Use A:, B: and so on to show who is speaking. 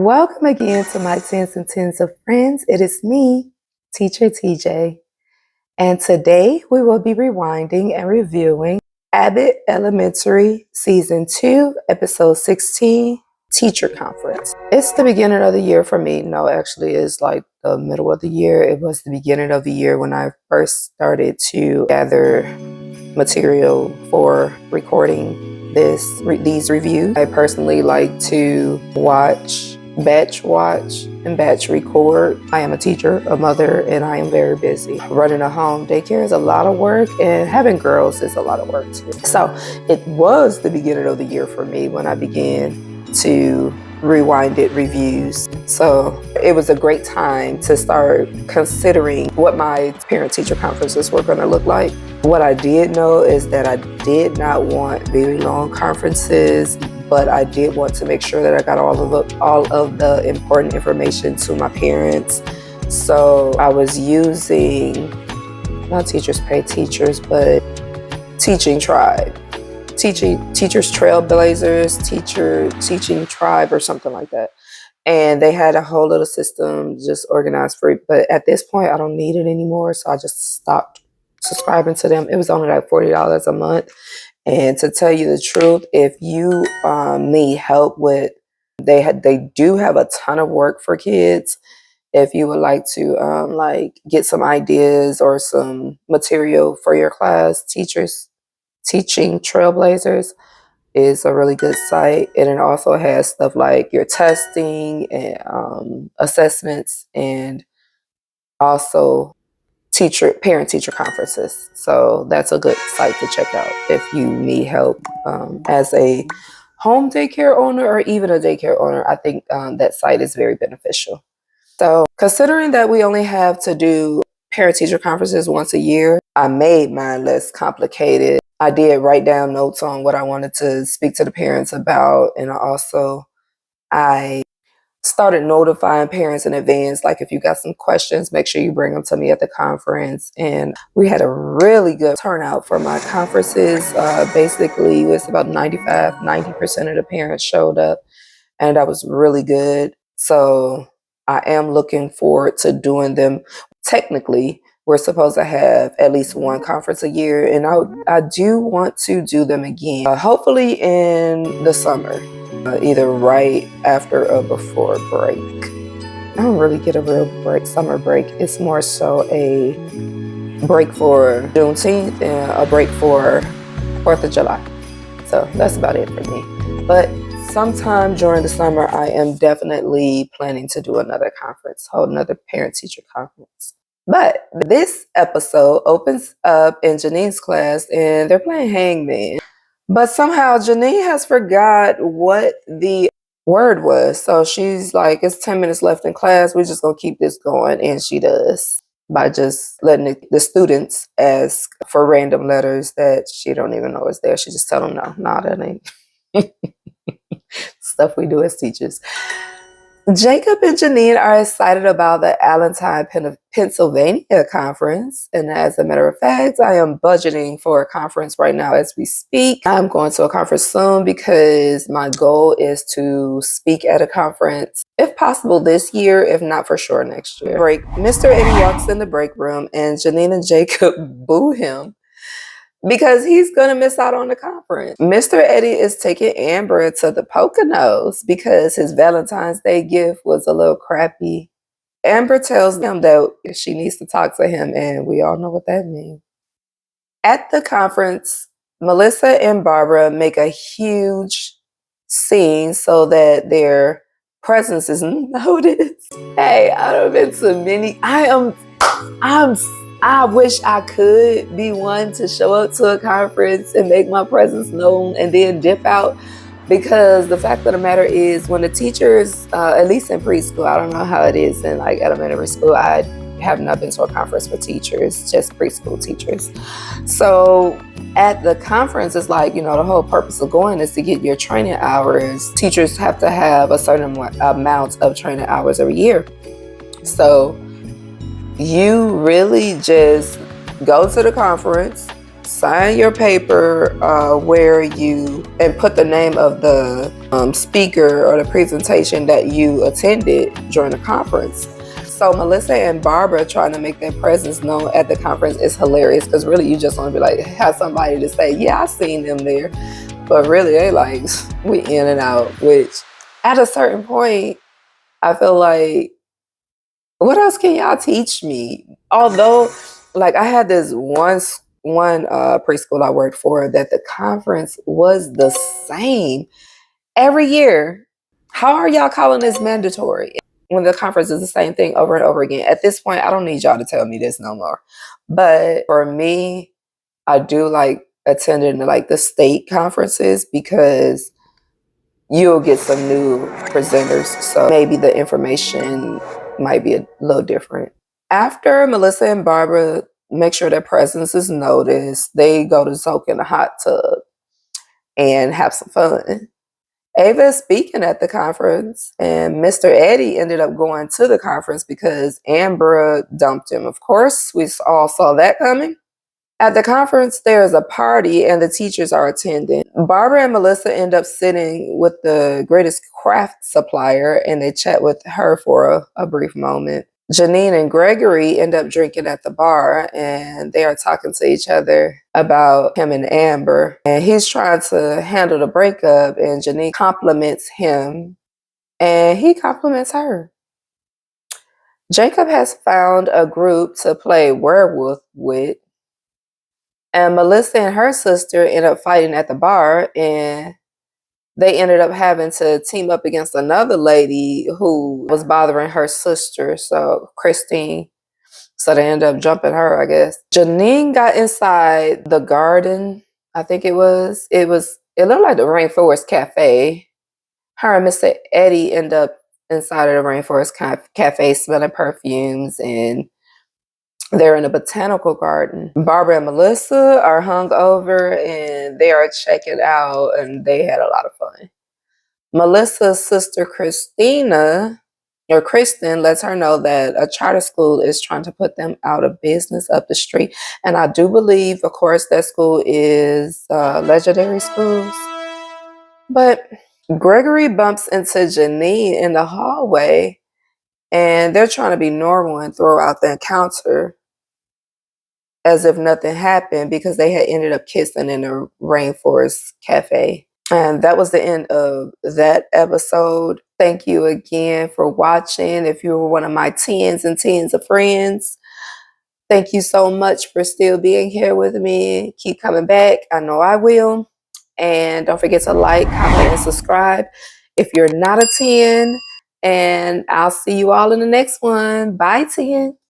A: Welcome again to my tens and tens of friends. It is me, Teacher TJ, and today we will be rewinding and reviewing Abbott Elementary Season 2, Episode 16, Teacher Conference. It's the beginning of the year for me. No, actually, it's like the middle of the year. It was the beginning of the year when I first started to gather material for recording these reviews. I personally like to batch watch and batch record. I am a teacher, a mother, and I am very busy. Running a home daycare is a lot of work, and having girls is a lot of work too. So it was the beginning of the year for me when I began to rewinded reviews. So it was a great time to start considering what my parent-teacher conferences were going to look like. What I did know is that I did not want very long conferences, but I did want to make sure that I got all of the important information to my parents. So I was using, not Teachers Pay Teachers, but Teaching Tribe. Teachers Trailblazers, Teaching Tribe, or something like that. And they had a whole little system just organized for it. But at this point, I don't need it anymore. So I just stopped subscribing to them. It was only like $40 a month. And to tell you the truth, if you need help with, they do have a ton of work for kids. If you would like to get some ideas or some material for your class, Teaching Trailblazers is a really good site, and it also has stuff like your testing and assessments, and also parent-teacher conferences. So that's a good site to check out if you need help as a home daycare owner or even a daycare owner. I think that site is very beneficial. So considering that we only have to do parent-teacher conferences once a year, I made mine less complicated. I did write down notes on what I wanted to speak to the parents about, and I started notifying parents in advance, like if you got some questions, make sure you bring them to me at the conference. And we had a really good turnout for my conferences. Basically, it was about 90% of the parents showed up, and that was really good. So I am looking forward to doing them. Technically, we're supposed to have at least one conference a year, and I do want to do them again, hopefully in the summer, either right after or before break. I don't really get a real summer break. It's more so a break for Juneteenth and a break for 4th of July. So that's about it for me. But sometime during the summer, I am definitely planning to do another conference, hold another parent-teacher conference. But this episode opens up in Janine's class, and they're playing hangman. But somehow Janine has forgot what the word was. So she's like, it's 10 minutes left in class. We're just going to keep this going. And she does, by just letting the students ask for random letters that she don't even know is there. She just tell them, no, that ain't stuff we do as teachers. Jacob and Janine are excited about the Allentown, Pennsylvania conference. And as a matter of fact, I am budgeting for a conference right now as we speak. I'm going to a conference soon because my goal is to speak at a conference, if possible this year, if not for sure next year. Mr. Eddie walks in the break room and Janine and Jacob boo him because he's going to miss out on the conference. Mr. Eddie is taking Amber to the Poconos because his Valentine's Day gift was a little crappy. Amber tells him that she needs to talk to him, and we all know what that means. At the conference, Melissa and Barbara make a huge scene so that their presence is noticed. Hey, I've been to many. I wish I could be one to show up to a conference and make my presence known and then dip out, because the fact of the matter is when the teachers, at least in preschool, I don't know how it is in like elementary school, I have not been to a conference for teachers, just preschool teachers. So at the conference, it's like, the whole purpose of going is to get your training hours. Teachers have to have a certain amount of training hours every year. So you really just go to the conference, sign your paper where you and put the name of the speaker or the presentation that you attended during the conference. So Melissa and Barbara trying to make their presence known at the conference is hilarious, because really you just want to be like, have somebody to say, yeah, I seen them there. But really they like, we in and out, which at a certain point, I feel like, what else can y'all teach me? Although, like, I had this one preschool I worked for that the conference was the same every year. How are y'all calling this mandatory when the conference is the same thing over and over again? At this point, I don't need y'all to tell me this no more. But for me, I do like attending like the state conferences, because you'll get some new presenters. So maybe the information might be a little different. After Melissa and Barbara make sure their presence is noticed, they go to soak in a hot tub and have some fun. Ava is speaking at the conference, and Mr. Eddie ended up going to the conference because Amber dumped him. Of course, we all saw that coming. At the conference, there's a party and the teachers are attending. Barbara and Melissa end up sitting with the greatest craft supplier, and they chat with her for a brief moment. Janine and Gregory end up drinking at the bar, and they are talking to each other about him and Amber. And he's trying to handle the breakup, and Janine compliments him, and he compliments her. Jacob has found a group to play werewolf with, and Melissa and her sister end up fighting at the bar, and they ended up having to team up against another lady who was bothering her sister, so Christine. So they ended up jumping her, I guess. Janine got inside the garden, I think it was. It looked like the Rainforest Cafe. Her and Mr. Eddie end up inside of the Rainforest Cafe smelling perfumes, and they're in a botanical garden. Barbara and Melissa are hungover and they are checking out, and they had a lot of fun. Melissa's sister Kristen lets her know that a charter school is trying to put them out of business up the street. And I do believe, of course, that school is Legendary Schools. But Gregory bumps into Janine in the hallway, and they're trying to be normal and throw out the encounter as if nothing happened, because they had ended up kissing in a Rainforest Cafe. And that was the end of that episode. Thank you again for watching. If you were one of my tens and tens of friends, thank you so much for still being here with me. Keep coming back. I know I will. And don't forget to like, comment, and subscribe if you're not a 10. And I'll see you all in the next one. Bye, 10.